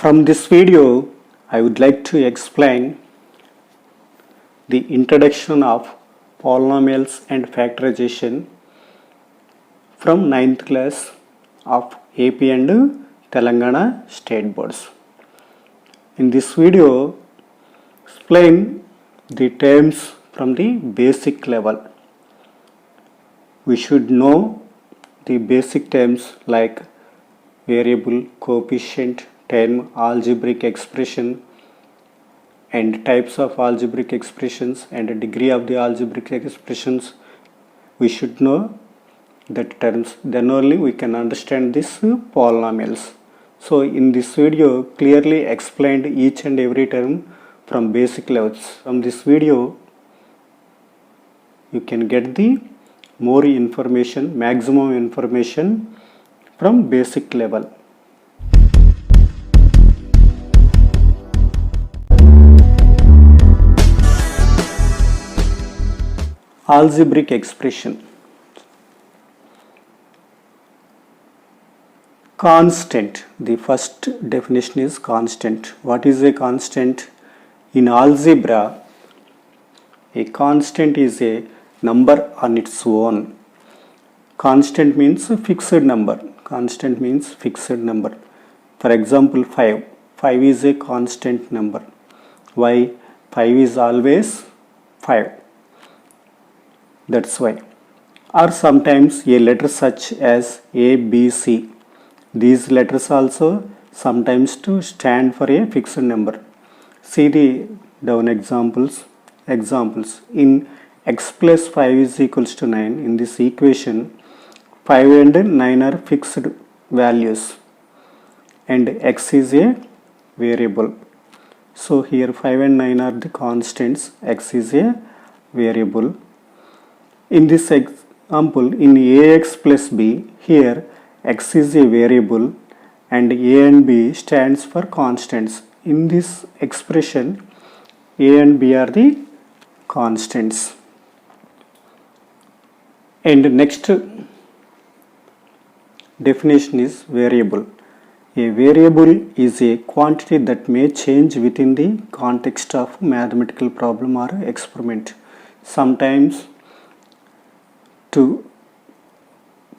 From this video, I would like to explain the introduction of polynomials and factorization from 9th class of AP and Telangana state boards. In this video, explain the terms from the basic level. We should know the basic terms like variable, coefficient, term, algebraic expression, and types of algebraic expressions and the degree of the algebraic expressions. We should know that terms, then only we can understand these polynomials. So in this video clearly explained each and every term from basic levels. From this video you can get the more information, maximum information from basic level. Algebraic expression. Constant. The first definition is constant. What is a constant? In algebra, a constant is a number on its own. Constant means fixed number. Constant means fixed number. For example, 5. 5 is a constant number. Why? 5 is always 5. That's why. Or sometimes a letter such as A, B, C. These letters also sometimes to stand for a fixed number. See the down examples. In x plus 5 is equals to 9. In this equation, 5 and 9 are fixed values and x is a variable. So here 5 and 9 are the constants, x is a variable. In this example, in ax plus b, here x is a variable and a and b stands for constants. In this expression, a and b are the constants. And next definition is variable. A variable is a quantity that may change within the context of mathematical problem or experiment. Sometimes to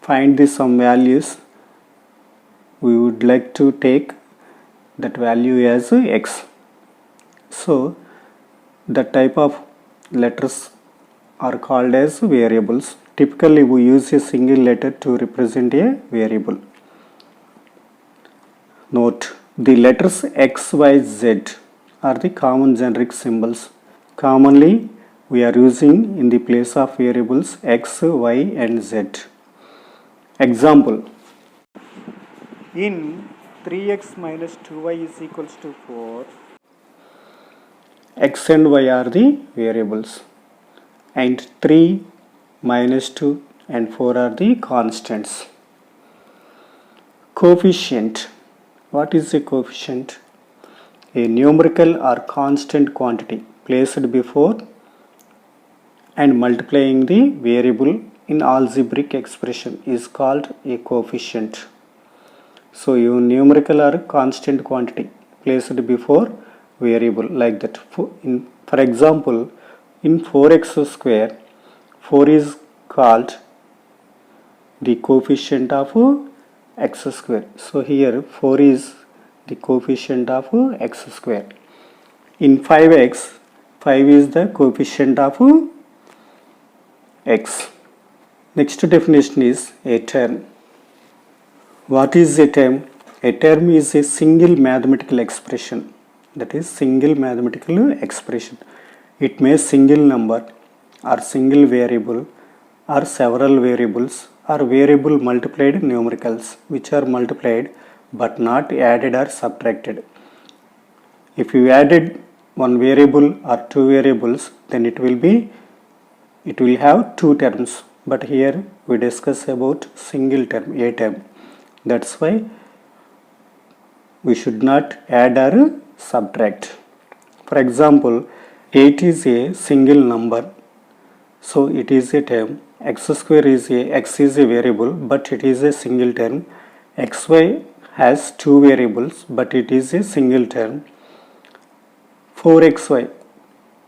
find the some values, we would like to take that value as x. So the type of letters are called as variables. Typically we use a single letter to represent a variable. Note, the letters x, y, z are the common generic symbols. Commonly we are using in the place of variables x, y and z. Example, in 3x minus 2y is equals to 4, x and y are the variables and 3 minus 2 and 4 are the constants. Coefficient. What is a coefficient? A numerical or constant quantity placed before and multiplying the variable in algebraic expression is called a coefficient. So your numerical or constant quantity placed before variable like that. For example, in 4x square, 4 is called the coefficient of x square. So here 4 is the coefficient of x square. In 5x, 5 is the coefficient of x. Next definition is a term. What is a term? A term is a single mathematical expression. That is single mathematical expression. It may single number or single variable or several variables or variable multiplied numericals which are multiplied but not added or subtracted. If you added one variable or two variables, then it will have two terms. But here we discuss about single term, a term. That's why we should not add or subtract. For example, 8 is a single number, so it is a term. X is a variable, but it is a single term. XY has two variables, but it is a single term. 4xy,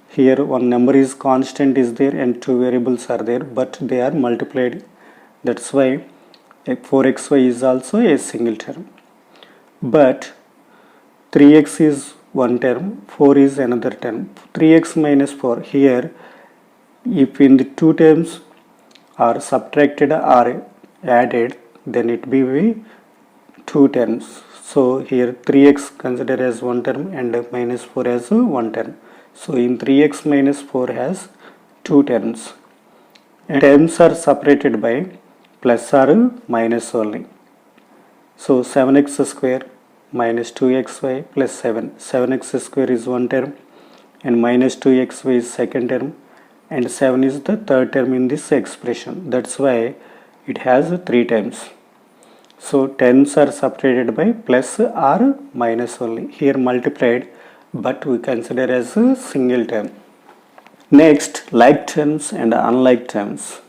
here one number is constant is there and two variables are there, but they are multiplied. That's why 4xy is also a single term. But 3x is one term, 4 is another term. 3x minus 4, here if in the two terms are subtracted or added, then it will be two terms. So here 3x considered as one term and minus 4 as one term. So in 3x minus 4 has two terms. And terms are separated by plus or minus only. So 7x square minus 2xy plus 7. 7x square is one term and minus 2xy is second term and 7 is the third term in this expression. That's why it has three terms. So terms are separated by plus or minus only. Here multiplied, but we consider as a single term. Next, like terms and unlike terms.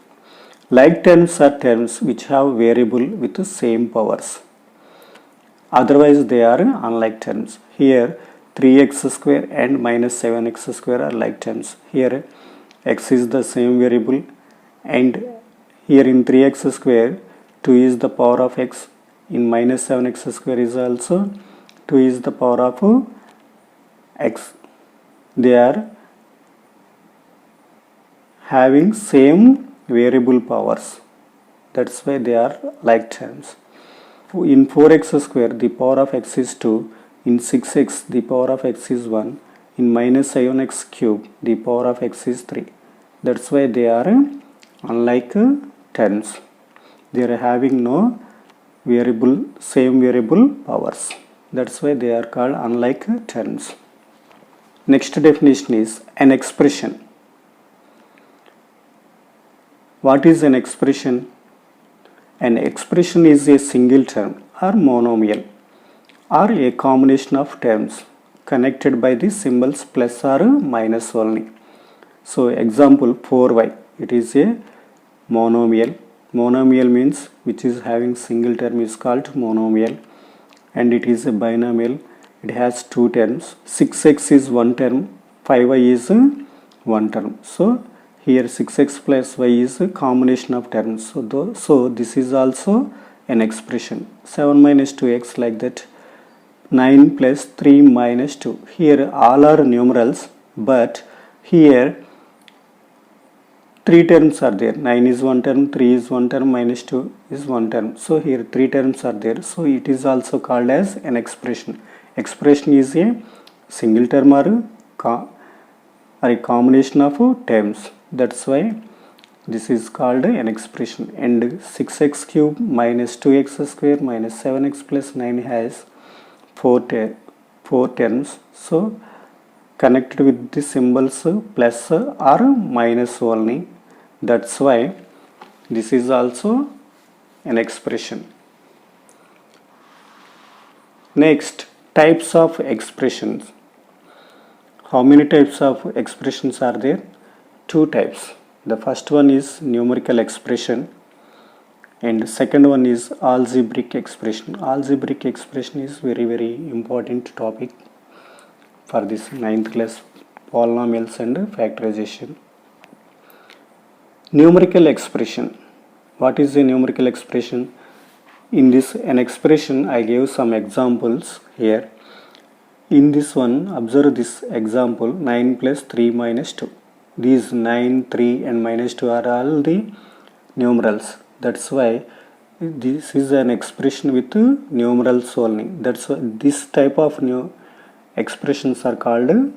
Like terms are terms which have variable with the same powers. Otherwise they are unlike terms. Here 3x square and minus 7x square are like terms. Here x is the same variable, and here in 3x square 2 is the power of x. In minus 7x square is also 2 is the power of x. They are having same variable powers. That's why they are like terms. In 4x square the power of x is 2. In 6x the power of x is 1. In minus 7x cube the power of x is 3. That's why they are unlike terms. They are having no same variable powers. That's why they are called unlike terms. Next definition is an expression. What is an expression? An expression is a single term or monomial or a combination of terms connected by the symbols plus or minus only. So example 4y, it is a monomial. Monomial means which is having single term is called monomial, and it is a binomial. It has two terms. 6x is one term, 5y is one term. So here 6x plus y is a combination of terms. So this is also an expression. 7 minus 2x like that. 9 plus 3 minus 2. Here all are numerals, but here three terms are there. 9 is one term, 3 is one term, minus 2 is one term. So here three terms are there. So it is also called as an expression. Expression is a single term or a combination of terms. That's why this is called an expression. And 6x cube minus 2x square minus 7x plus 9 has four terms. So connected with the symbols plus or minus only. That's why this is also an expression. Next, types of expressions. How many types of expressions are there? Two types. The first one is numerical expression and second one is algebraic expression. Algebraic expression is very important topic for this 9th class polynomials and factorization. Numerical expression. What is a numerical expression? In this an expression, I gave some examples here. In this one, observe this example, 9 plus 3 minus 2. These 9, 3 and minus 2 are all the numerals. That's why this is an expression with numerals only. That's why this type of expressions are called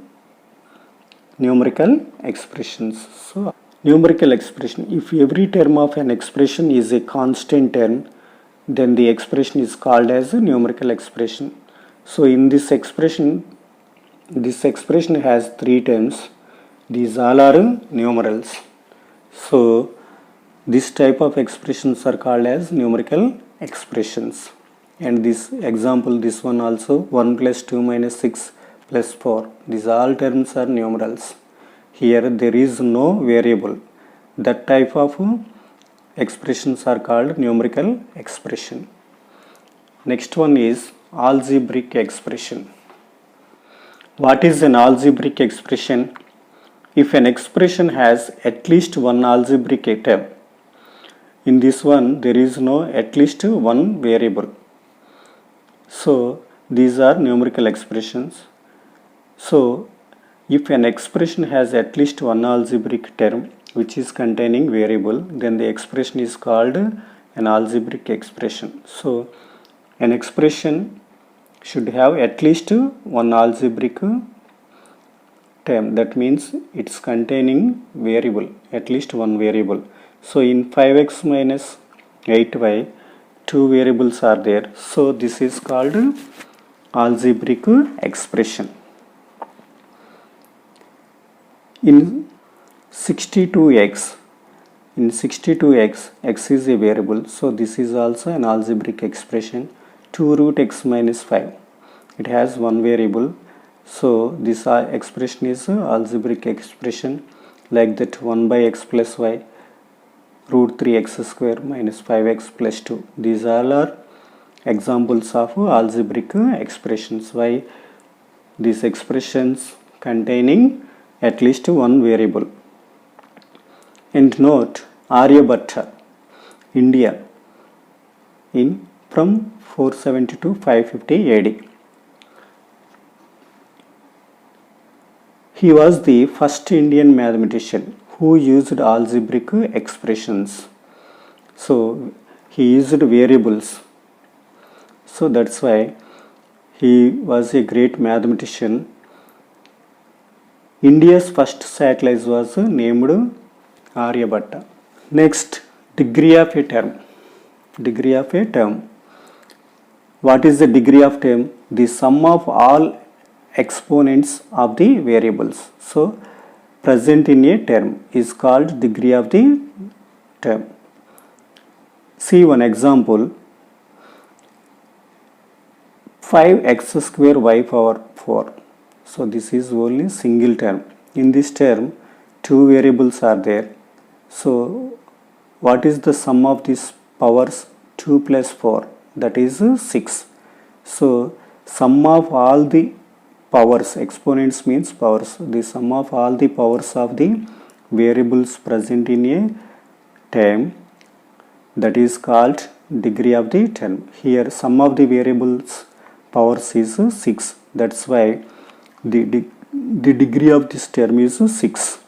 numerical expressions. So numerical expression, if every term of an expression is a constant term, then the expression is called as a numerical expression. So in this expression has three terms. These all are numerals. So this type of expressions are called as numerical expressions. And this example, this one also, 1 plus 2 minus 6 plus 4. These all terms are numerals. Here there is no variable. That type of expressions are called numerical expression. Next one is algebraic expression. What is an algebraic expression? If an expression has at least one algebraic term, in this one there is no at least one variable. So these are numerical expressions. So if an expression has at least one algebraic term which is containing variable, then the expression is called an algebraic expression. So an expression should have at least one algebraic term. That means it's containing variable, at least one variable. So in 5x minus 8y, two variables are there. So this is called algebraic expression. In 62x, x is a variable. So this is also an algebraic expression. 2 root x minus 5. It has one variable. So this expression is algebraic expression, like that 1 by x plus y, root 3x square minus 5x plus 2. These all are examples of algebraic expressions. Why? These expressions containing at least one variable. And note, Aryabhatta, India, from 470 to 550 AD. He was the first Indian mathematician who used algebraic expressions. So he used variables. So that's why he was a great mathematician. India's first satellite was named Aryabhatta. Next, degree of a term. Degree of a term. What is the degree of term? The sum of all exponents of the variables. So present in a term is called degree of the term. See one example. 5x square y power 4. So this is only single term. In this term, two variables are there. So what is the sum of these powers? 2 plus 4, that is 6. So sum of all the powers, exponents means powers, the sum of all the powers of the variables present in a term, that is called degree of the term. Here sum of the variables powers is 6. That's why the degree of this term is 6.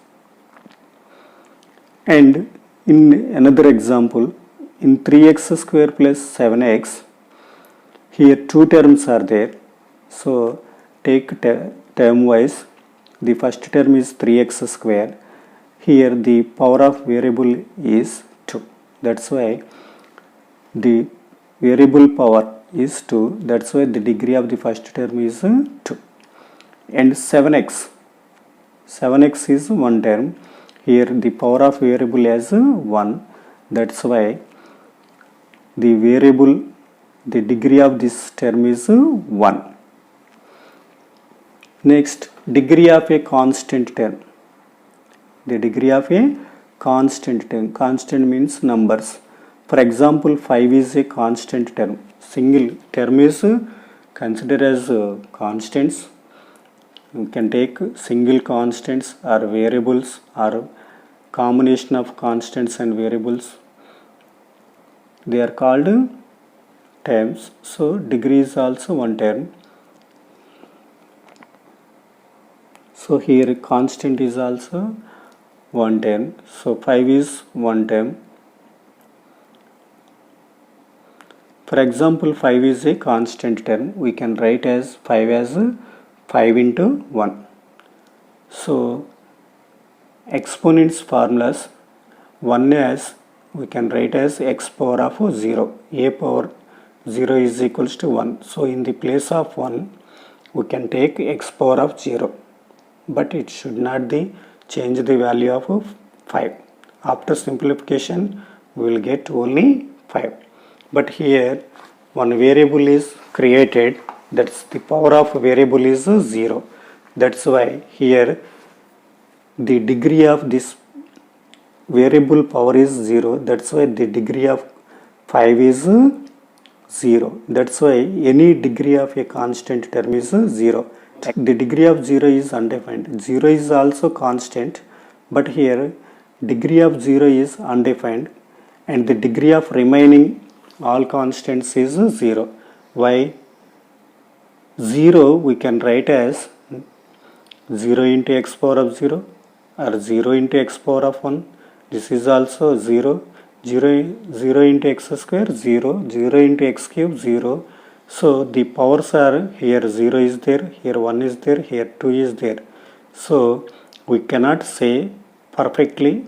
And in another example, in 3x square plus 7x, here two terms are there. So take term wise. The first term is 3x square. Here the power of variable is 2. That's why the variable power is 2. That's why the degree of the first term is 2. And 7x. 7x is one term. Here the power of variable is 1. That's why the degree of this term is 1. Next, degree of a constant term. The degree of a constant term. Constant means numbers. For example, 5 is a constant term. Single term is considered as constants. You can take single constants or variables or combination of constants and variables. They are called terms. So degree is also one term. So here constant is also one term. So 5 is one term. For example, 5 is a constant term. We can write as 5 as 5 into 1. So exponents formulas, 1 as we can write as x power of 0. A power 0 is equals to 1. So in the place of 1, we can take x power of 0. But it should not change the value of 5. After simplification, we will get only 5. But here one variable is created, that's the power of variable is 0. That's why here the degree of this variable power is 0. That's why the degree of 5 is 0. That's why any degree of a constant term is 0. The degree of 0 is undefined. 0 is also constant, but here degree of 0 is undefined and the degree of remaining all constants is 0. Why? 0 we can write as 0 into x power of 0 or 0 into x power of 1. This is also 0. 0 into x square 0, 0 into x cube 0. So the powers are here 0 is there, here 1 is there, here 2 is there. So we cannot say perfectly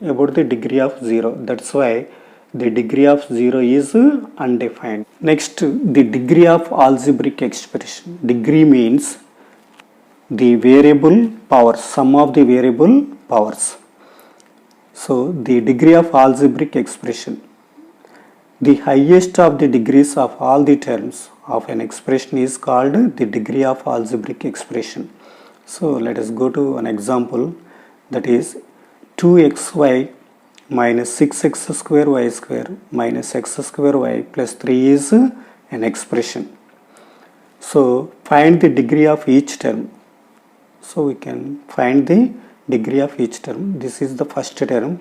about the degree of 0. That's why the degree of 0 is undefined. Next, the degree of algebraic expression. Degree means the variable powers, sum of the variable powers. So the degree of algebraic expression. The highest of the degrees of all the terms of an expression is called the degree of algebraic expression. So let us go to an example, that is 2xy minus 6x square y square minus x square y plus 3 is an expression. So find the degree of each term. So we can find the degree of each term. This is the first term.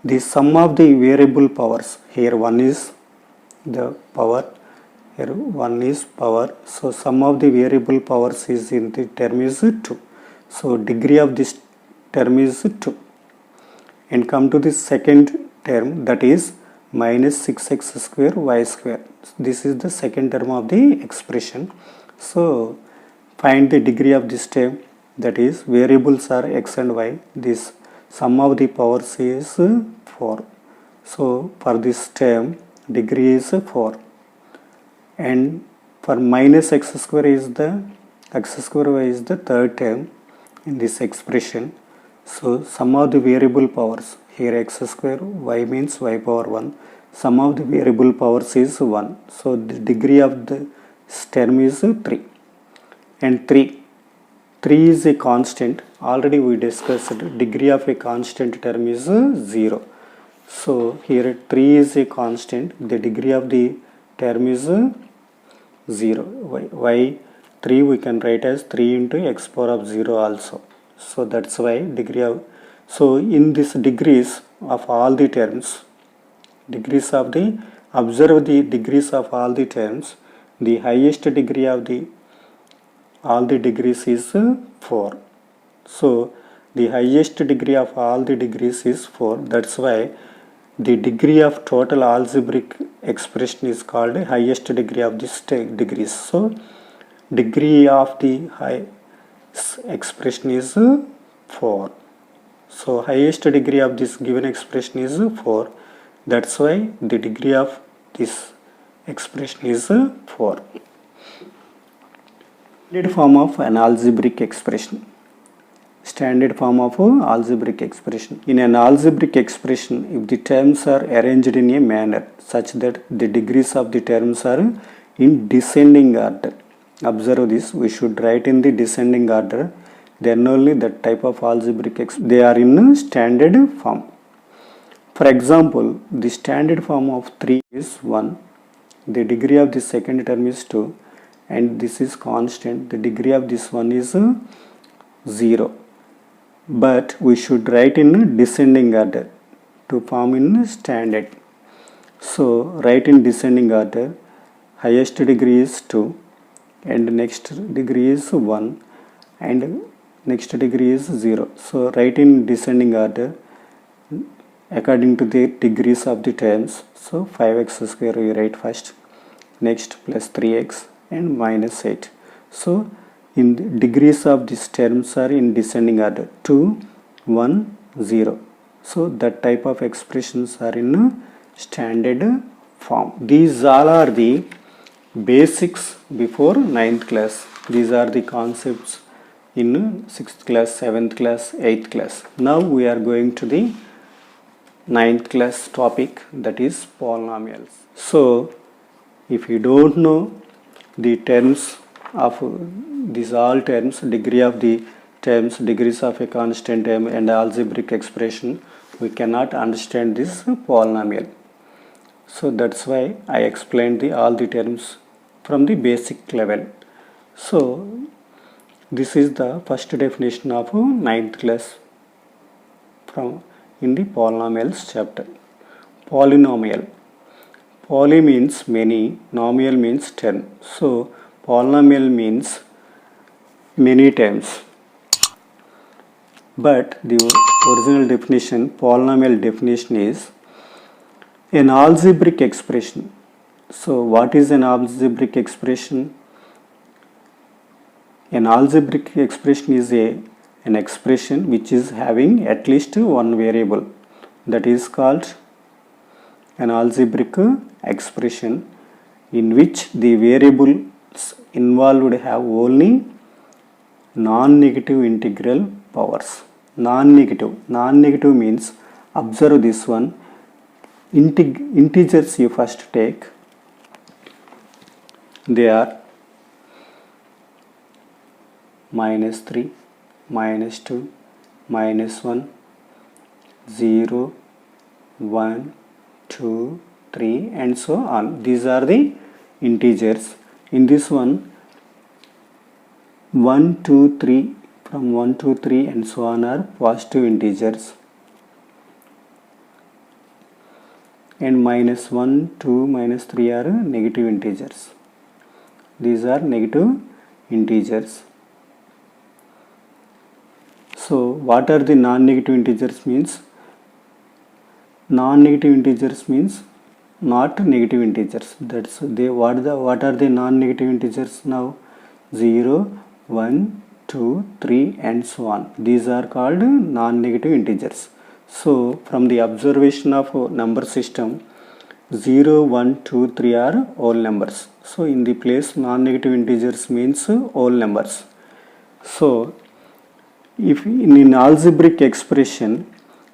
The sum of the variable powers, here 1 is the power, here 1 is power. So sum of the variable powers is in the term is 2. So degree of this term is 2. And come to the second term, that is minus 6x square y square. This is the second term of the expression. So find the degree of this term, that is variables are x and y. This sum of the powers is 4. So for this term degree is 4. And for minus x square is the x square y is the third term in this expression. So sum of the variable powers, here x square y means y power 1. Sum of the variable powers is 1. So the degree of the term is 3. And 3 is a constant. Already we discussed degree of a constant term is 0. So here 3 is a constant. The degree of the term is 0. Why 3 we can write as 3 into x power of 0 also. So that's why degree of, so in this degrees of all the terms, degrees of the, observe the degrees of all the terms, the highest degree of the all the degrees is 4. So the highest degree of all the degrees is 4. That's why the degree of total algebraic expression is called highest degree of this degrees. So degree of the high expression is 4. So highest degree of this given expression is 4. That's why the degree of this expression is 4. Standard form of an algebraic expression. Standard form of algebraic expression. In an algebraic expression, if the terms are arranged in a manner such that the degrees of the terms are in descending order. Observe this, we should write in the descending order, then only that type of algebraic they are in standard form. For example, the standard form of 3 is 1, the degree of the second term is 2, and this is constant, the degree of this one is 0. But we should write in descending order to form in standard. So write in descending order, highest degree is 2, and next degree is 1, and next degree is 0. So write in descending order according to the degrees of the terms. So 5x square we write first, next plus 3x and minus 8. So in the degrees of these terms are in descending order 2, 1, 0. So that type of expressions are in standard form. These all are the basics before 9th class. These are the concepts in 6th class, 7th class, 8th class. Now we are going to the 9th class topic, that is polynomials. So if you don't know the terms of these all terms, degree of the terms, degrees of a constant term and algebraic expression, we cannot understand this polynomial. So that's why I explained all the terms from the basic level. So this is the first definition of ninth class from in the polynomials chapter. Polynomial. Poly means many, nomial means 10. So polynomial means many times. But the original definition, polynomial definition, is an algebraic expression. So what is an algebraic expression? An algebraic expression is an expression which is having at least one variable. That is called an algebraic expression, in which the variables involved have only non-negative integral powers. Non-negative means, observe this one, integers you first take, they are -3, -2, -1, 0, 1, 2, 3 and so on. These are the integers. In this one, 1, 2, 3, from 1 to 3 and so on are positive integers, and -1, 2, -3 are negative integers. These are negative integers. So what are the non-negative integers means? Non-negative integers means not negative integers. That's they. What are the non-negative integers now? 0, 1, 2, 3 and so on. These are called non-negative integers. So from the observation of number system, 0, 1, 2, 3 are whole numbers. So in the place non-negative integers means whole numbers. So if in an algebraic expression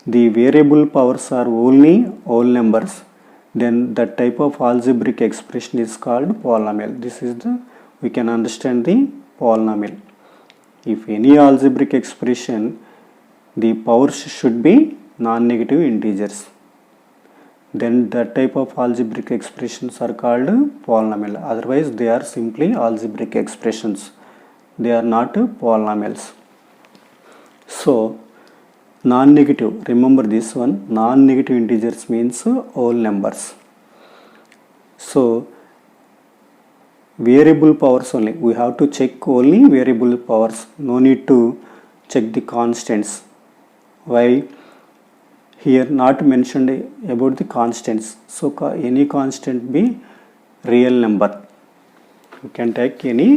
the variable powers are only whole numbers, then that type of algebraic expression is called polynomial. This is we can understand the polynomial. If any algebraic expression, the powers should be non-negative integers, then that type of algebraic expressions are called polynomial. Otherwise they are simply algebraic expressions. They are not polynomials. So non-negative, remember this one, non-negative integers means whole numbers. So variable powers only, we have to check only variable powers, no need to check the constants. Why? Here not mentioned about the constants. So any constant be real number. You can take any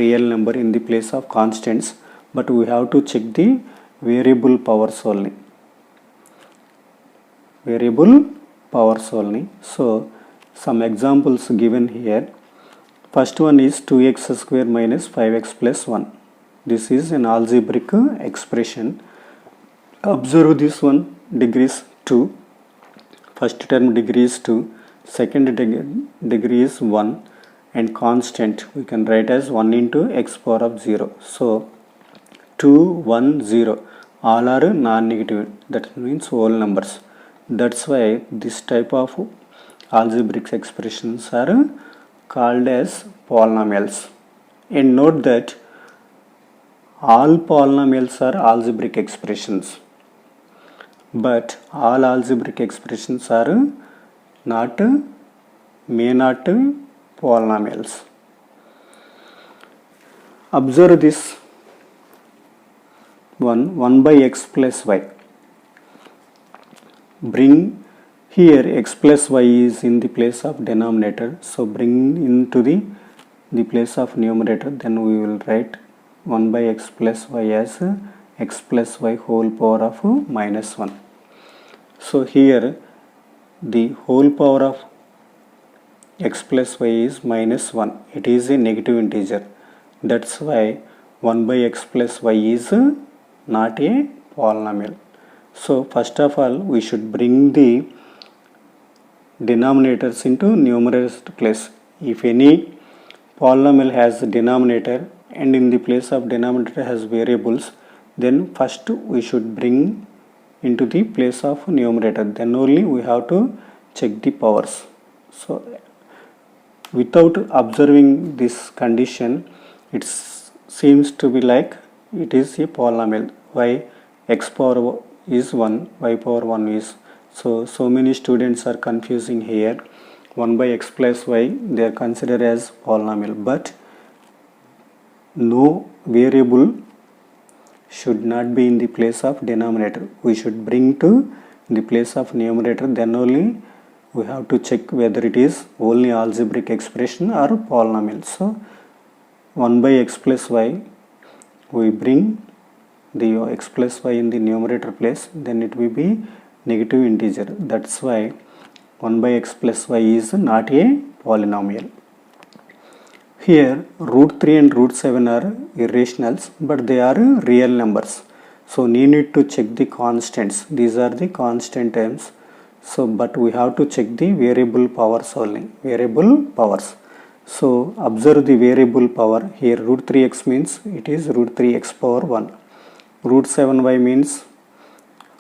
real number in the place of constants, but we have to check the variable powers only. Variable powers only. So some examples given here. First one is 2x square minus 5x plus 1. This is an algebraic expression. Observe this one, degrees 2. First term degree is 2. Second degree is 1. And constant we can write as 1 into x power of 0. So 2, 1, 0 all are non-negative, that means whole numbers. That's why this type of algebraic expressions are called as polynomials. And note that all polynomials are algebraic expressions, but all algebraic expressions are may not polynomials. Observe this one, 1 by x plus y. Bring here x plus y is in the place of denominator, so bring into the place of numerator, then we will write 1 by x plus y as x plus y whole power of minus 1. So here the whole power of x plus y is minus 1. It is a negative integer. That's why 1 by x plus y is not a polynomial. So first of all we should bring the denominators into numerator place. If any polynomial has denominator and in the place of denominator has variables, then first we should bring into the place of numerator, then only we have to check the powers. So without observing this condition, it seems to be like it is a polynomial. Why? X power is 1, y power 1 is. So many students are confusing here. 1 by x plus y they are considered as polynomial, but no variable should not be in the place of denominator. We should bring to the place of numerator, then only we have to check whether it is only algebraic expression or polynomial. So 1 by x plus y, we bring the x plus y in the numerator place, then it will be negative integer. That's why 1 by x plus y is not a polynomial. Here root 3 and root 7 are irrationals, but they are real numbers. So you need to check the constants. These are the constant terms. So but we have to check the variable powers only. Variable powers. So observe the variable power. Here root 3x means it is root 3x power 1. Root 7y means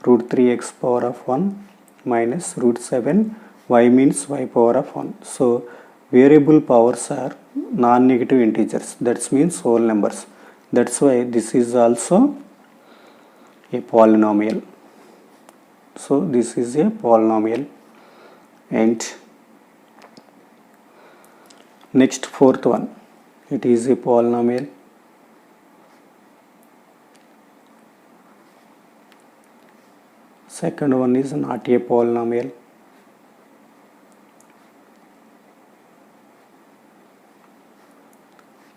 root 3x power of 1 minus root 7y means y power of 1. So variable powers are non-negative integers, that means whole numbers. That's why this is also a polynomial. So this is a polynomial. And next, fourth one, it is a polynomial. Second one is not a polynomial.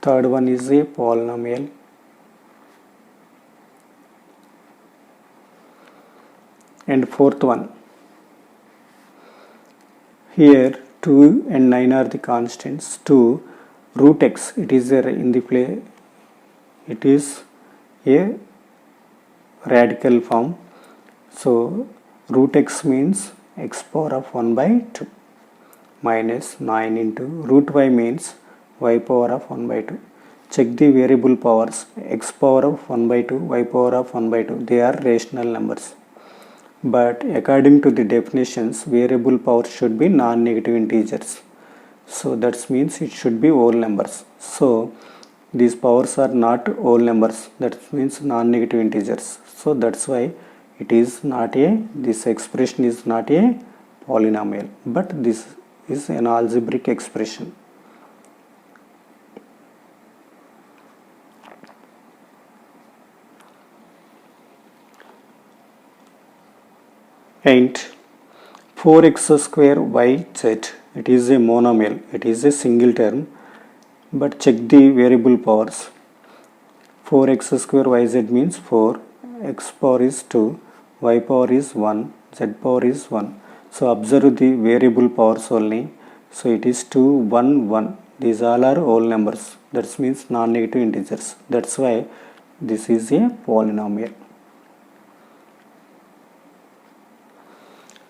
Third one is a polynomial. And fourth one, here 2 and 9 are the constants. 2 root x, it is there in the play, it is a radical form. So root x means x power of 1 by 2 minus 9 into root y means y power of 1 by 2. Check the variable powers. X power of 1 by 2, y power of 1 by 2. They are rational numbers. But according to the definitions, variable power should be non-negative integers. So that means it should be whole numbers. So these powers are not whole numbers. That means non-negative integers. So that's why it is not a, this expression is not a polynomial. But this is an algebraic expression. And 4x square yz, it is a monomial, it is a single term, but check the variable powers. 4x square yz means 4, x power is 2, y power is 1, z power is 1. So observe the variable powers only. So it is 2, 1, 1. These all are whole numbers. That means non-negative integers. That's why this is a polynomial.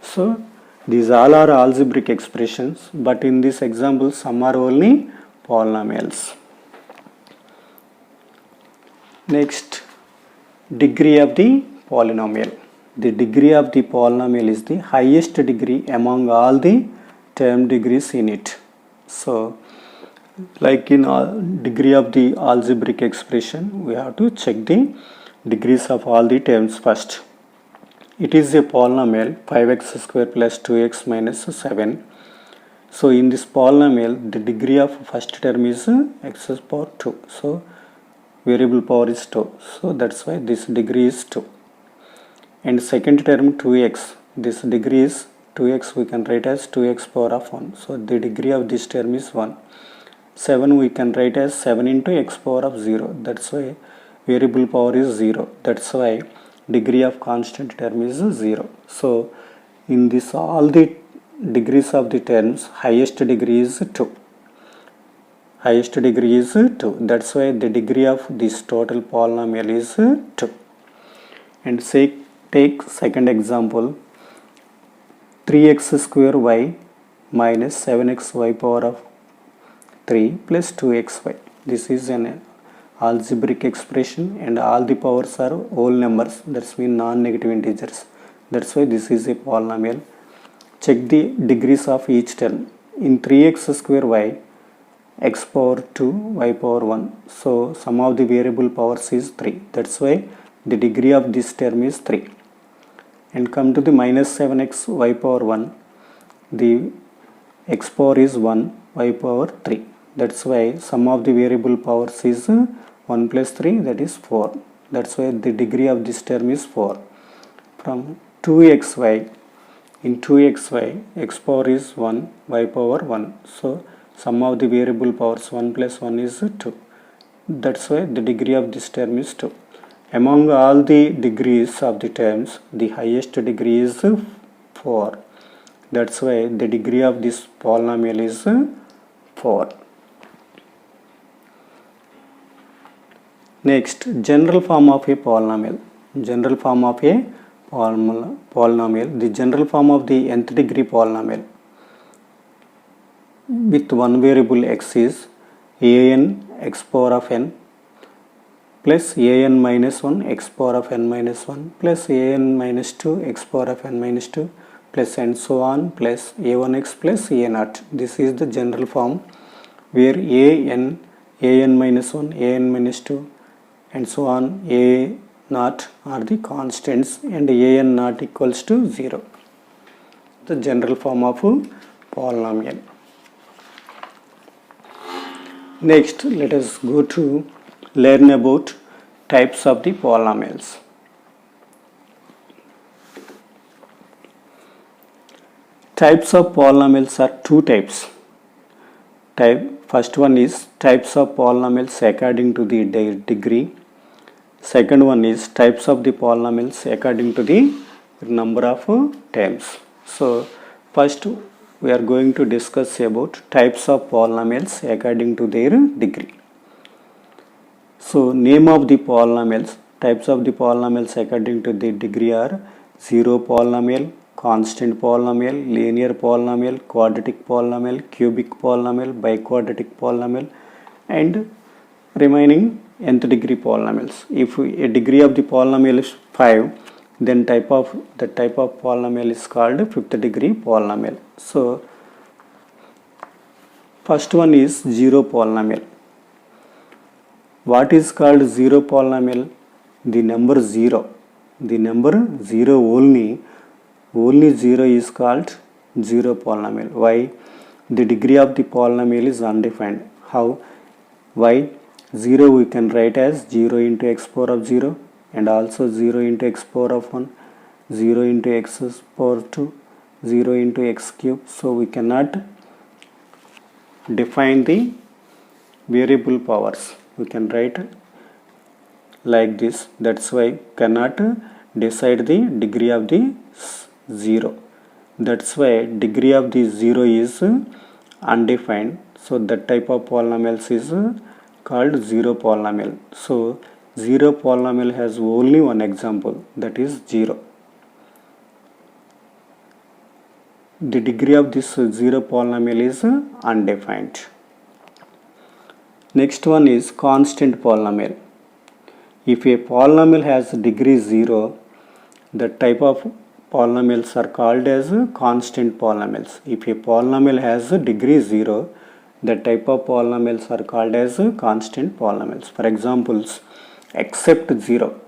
So these all are algebraic expressions, but in this example some are only polynomials. Next, degree of the polynomial. The degree of the polynomial is the highest degree among all the term degrees in it. So like in degree of the algebraic expression, we have to check the degrees of all the terms first. It is a polynomial 5x square plus 2x minus 7. So in this polynomial, the degree of first term is x power 2. So variable power is 2. So that's why this degree is 2. And second term 2x. This degree is 2x, we can write as 2x power of 1. So the degree of this term is 1. 7 we can write as 7 into x power of 0. That's why variable power is 0. That's why degree of constant term is 0. So in this all the degrees of the terms, highest degree is 2. Highest degree is 2. That's why the degree of this total polynomial is 2. And say take second example, 3x square y minus 7xy power of 3 plus 2xy. This is an algebraic expression and all the powers are whole numbers, that's mean non-negative integers. That's why this is a polynomial. Check the degrees of each term. in 3x square y, x power 2, y power 1. So sum of the variable powers is 3. That's why the degree of this term is 3. And come to the minus 7x y power 1. The x power is 1, y power 3. That's why sum of the variable powers is 1 plus 3, that is 4. That's why the degree of this term is 4. From 2xy, in 2xy, x power is 1, y power 1. So sum of the variable powers 1 plus 1 is 2. That's why the degree of this term is 2. Among all the degrees of the terms, the highest degree is 4. That's why the degree of this polynomial is 4. Next, general form of a polynomial. General form of a polynomial. The general form of the nth degree polynomial with one variable x is an x power of n plus an minus 1 x power of n minus 1 plus an minus 2 x power of n minus 2 plus and so on plus a1x plus a0. This is the general form where an minus 1, an minus 2 and so on a naught are the constants and an naught equals to 0. The general form of polynomial. Next, let us go to learn about types of the polynomials. Types of polynomials are two types. First one is types of polynomials according to the degree. Second one is types of the polynomials according to the number of terms. So first we are going to discuss about types of polynomials according to their degree. So name of the polynomials, types of the polynomials according to the degree are zero polynomial, constant polynomial, linear polynomial, quadratic polynomial, cubic polynomial, biquadratic polynomial and remaining nth degree polynomials. If a degree of the polynomial is 5, then the type of polynomial is called fifth degree polynomial. So first one is zero polynomial. What is called zero polynomial? The number 0. The number 0 only 0 is called zero polynomial. Why? The degree of the polynomial is undefined. How? Why? 0 we can write as 0 into x power of 0 and also 0 into x power of 1, 0 into x power 2, 0 into x cube. So we cannot define the variable powers. We can write like this. That's why cannot decide the degree of the 0. That's why degree of the 0 is undefined. So that type of polynomials is called zero polynomial. So zero polynomial has only one example, that is 0. The degree of this zero polynomial is undefined. Next one is constant polynomial. If a polynomial has degree 0, the type of polynomials are called as constant polynomials. If a polynomial has degree 0, the type of polynomials are called as constant polynomials. For examples, except 0.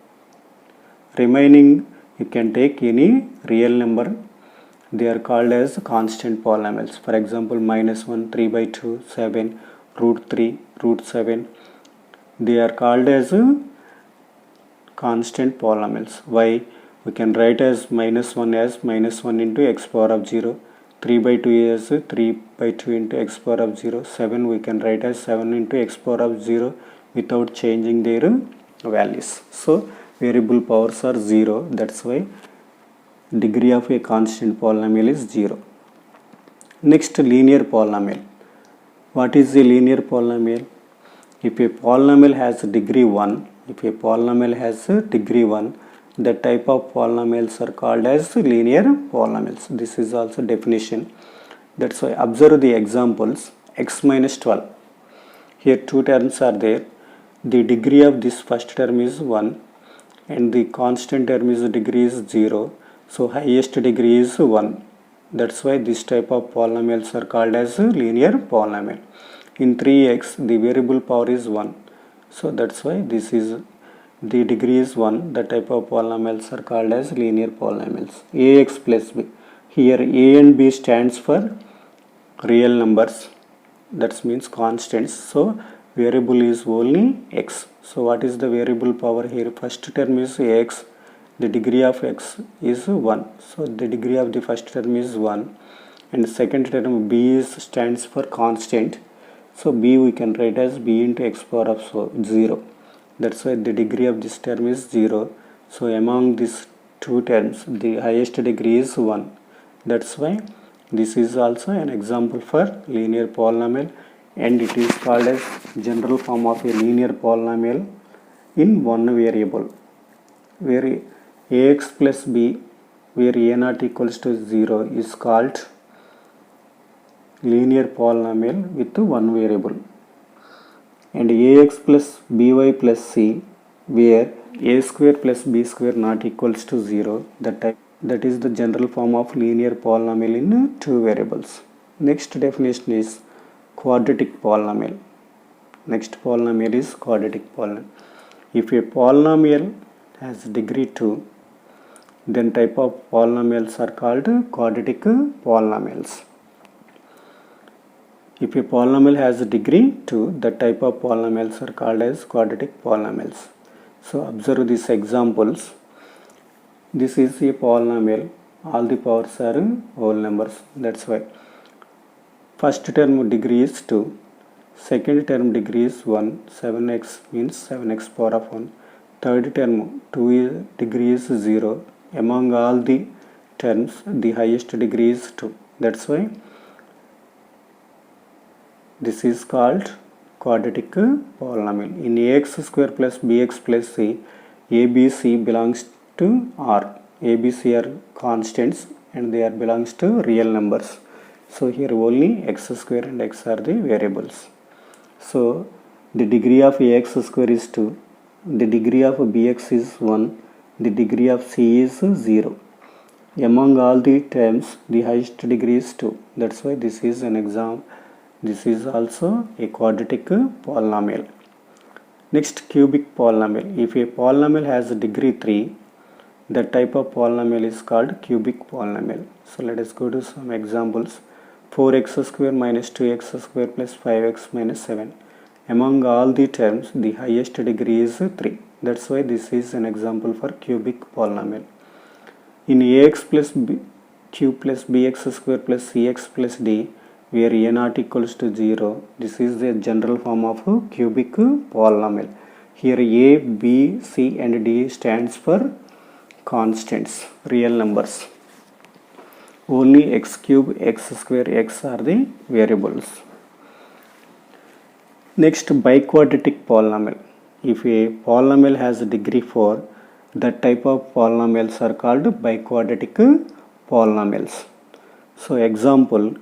Remaining, you can take any real number. They are called as constant polynomials. For example, minus 1, 3 by 2, 7, root 3, root 7. They are called as constant polynomials. Why? We can write as minus 1 into x power of 0. 3 by 2 as 3 by 2 into x power of 0. 7 we can write as 7 into x power of 0 without changing their values. So variable powers are 0. That's why degree of a constant polynomial is 0. Next, linear polynomial. What is a linear polynomial? If a polynomial has degree 1, the type of polynomials are called as linear polynomials. This is also definition. That's why observe the examples. X minus 12. Here two terms are there. The degree of this first term is 1 and the constant term is degree is 0. So highest degree is 1. That's why this type of polynomials are called as a linear polynomial. In 3x, the variable power is 1. So that's why this is the degree is 1. The type of polynomials are called as linear polynomials. Ax plus b. Here a and b stands for real numbers. That means constants. So variable is only x. So what is the variable power here? First term is x. The degree of x is 1. So the degree of the first term is 1. And second term b stands for constant. So b we can write as b into x power of 0. That's why the degree of this term is 0. So among these two terms, the highest degree is 1. That's why this is also an example for linear polynomial, and it is called as general form of a linear polynomial in one variable, where ax plus b, where a not equals to 0, is called linear polynomial with one variable. And ax plus by plus c, where a square plus b square not equals to 0, that is the general form of linear polynomial in two variables. Next definition is quadratic polynomial. Next polynomial is quadratic polynomial. If a polynomial has degree 2, then type of polynomials are called quadratic polynomials. If a polynomial has a degree 2, the type of polynomials are called as quadratic polynomials. So observe these examples. This is a polynomial. All the powers are whole numbers. That's why first term degree is 2. Second term degree is 1. 7x means 7x power of 1. Third term 2 degree is 0. Among all the terms, the highest degree is 2. That's why this is called quadratic polynomial. In ax square plus bx plus c, a, b, c belongs to R. A, b, c are constants and they are belongs to real numbers. So here only x square and x are the variables. So the degree of ax square is 2. The degree of bx is 1. The degree of c is 0. Among all the terms, the highest degree is 2. That's why this is an example. This is also a quadratic polynomial. Next, cubic polynomial. If a polynomial has a degree 3, the type of polynomial is called cubic polynomial. So let us go to some examples. 4x square minus 2x square plus 5x minus 7. Among all the terms, the highest degree is 3. That's why this is an example for cubic polynomial. In ax plus b cube plus bx square plus cx plus d, where a not equals to 0, this is the general form of a cubic polynomial. Here a, b, c and d stands for constants, real numbers. Only x cube, x square, x are the variables. Next, biquadratic polynomial. If a polynomial has a degree 4, that type of polynomials are called biquadratic polynomials. So example,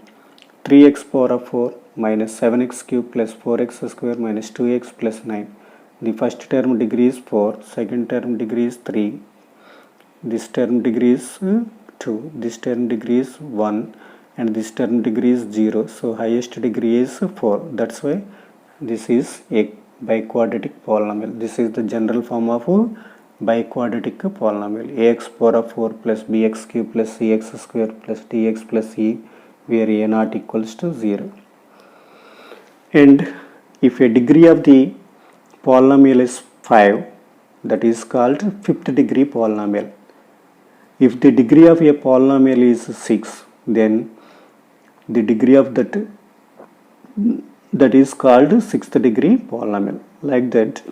3x power of 4 minus 7x cube plus 4x square minus 2x plus 9. The first term degree is 4, second term degree is 3, this term degree is 2, this term degree is 1 and this term degree is 0. So highest degree is 4. That's why this is a biquadratic polynomial. This is the general form of a biquadratic polynomial. Ax power of 4 plus bx cube plus cx square plus dx plus e, where a not equals to 0. And if a degree of the polynomial is 5, that is called fifth degree polynomial. If the degree of a polynomial is 6, then the degree of that is called sixth degree polynomial. Like that,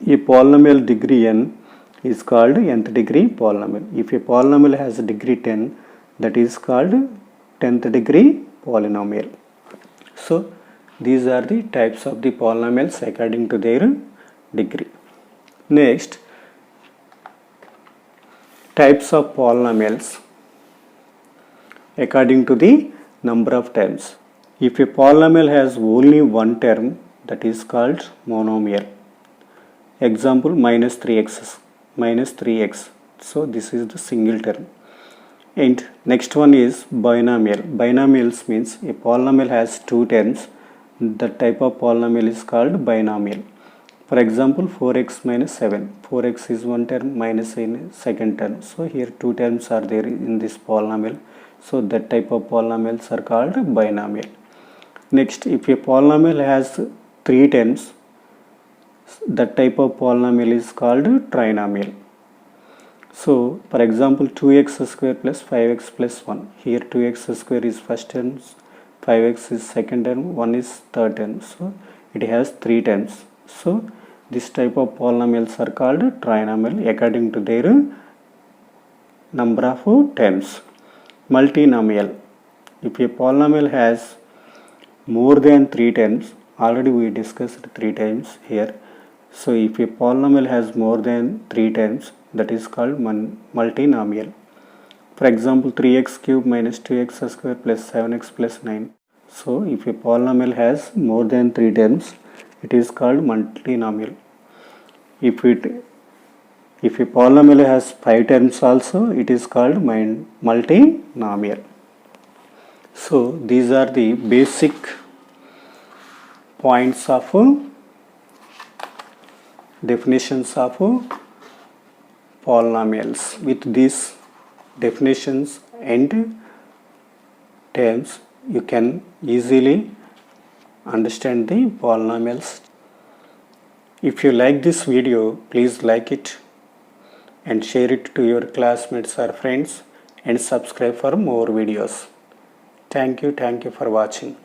a polynomial degree n is called nth degree polynomial. If a polynomial has a degree 10, that is called 10th degree polynomial. So these are the types of the polynomials according to their degree. Next, types of polynomials according to the number of terms. If a polynomial has only one term, that is called monomial. Example, minus 3x. So this is the single term. And next one is binomial. Binomials means a polynomial has two terms. The type of polynomial is called binomial. For example, 4x minus 7. 4x is one term, minus in second term. So here two terms are there in this polynomial. So that type of polynomials are called binomial. Next, if a polynomial has three terms, that type of polynomial is called trinomial. So, for example, 2x square plus 5x plus 1. Here 2x square is first term, 5x is second term, 1 is third term. So, it has three terms. So, this type of polynomials are called trinomial according to their number of terms. Multinomial. If a polynomial has more than three terms, already we discussed three terms here. So, if a polynomial has more than three terms, that is called multinomial. For example, 3x cube minus 2x square plus 7x plus 9. So, if a polynomial has more than three terms, it is called multinomial. If a polynomial has five terms also, it is called multinomial. So, these are the basic points of definitions of polynomials. With these definitions and terms, you can easily understand the polynomials. If you like this video, please like it and share it to your classmates or friends and subscribe for more videos. Thank you for watching.